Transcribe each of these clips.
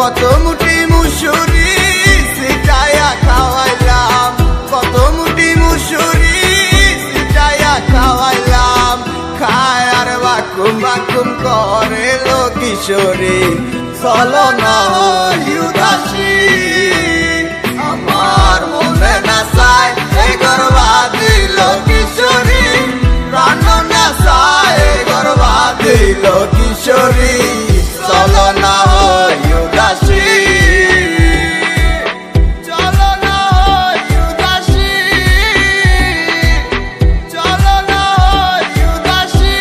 কত মুঠি মুসুরি সিটায়া খাওয়াইলাম, কত মুঠি মুসুরি সিটায়া খাওয়াইলাম। খায় আর বাকুম বাকুম করে লো কিশোরী, চলো না উদাসী। আমার মনে না চায় এই গর্বাদি লো কিশোরী, প্রাণ না চায় গর্বাদি লো কিশোরী, চলো না উদাসী। চলো না উদাসী, চলো না উদাসী।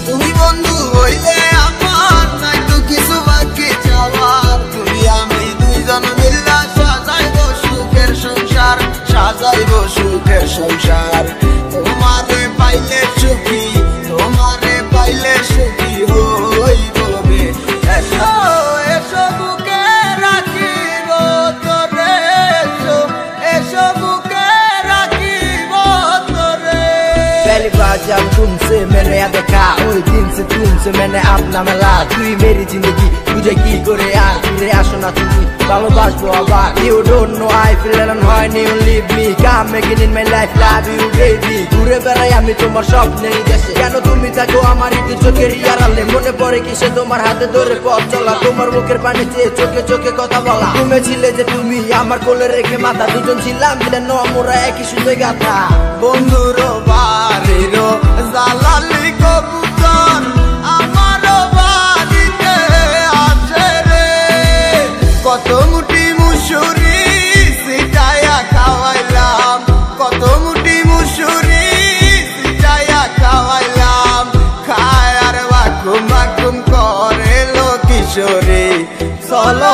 তুমি বন্ধু হইলে আমার নাই তো কিছু বাকি যাওয়ার, তুমি আমি দুইজন মিল্লা সাজাইব সুখের সংসার, সাজাইব সুখের সংসার। তোমারে পাইলে সুখী, তোমারে পাইলে সুখী হইব রে। এসো এসো বুকে রাখিব তোরে, এসো এসো বুকে রাখিব তোরে। पहली बार जब तुमसे मैंने याद देखा, उस दिन से तुमसे मैंने अपना मिला। তুই मेरी जिंदगी तुझे की করে আর ফিরে আসো না তুমি, ভালোবাসবো আবার। You don't know I feel alone when you leave me, come again in my life, love you baby। ঘুরে বেড়াই আমি তোমার স্বপ্নের দেশে, কেন তুমি থাকো আমার একটু চোখের আড়ালে। মনে পড়ে কিসে তোমার হাতে ধরে পথ চলা, তোমার মুখের পানি চেয়ে চোখে চোখে কথা বলা। তুমি ছিলে যে তুমি আমার কোলে রেখে মাথা, দুজন ছিলাম যেন আমরা একই সুন্দর গাথা। বন্ধুর বাড়ির জালালি কবুতর আমার বাড়িতে আছে রে, কত মুঠি মুসুরি সিটায়া খাওয়াইলাম, কত মুঠি মুসুরি সিটায়া খাওয়াইলাম। খায় আর বাকুম বাকুম করে লো কিশোরী, চলো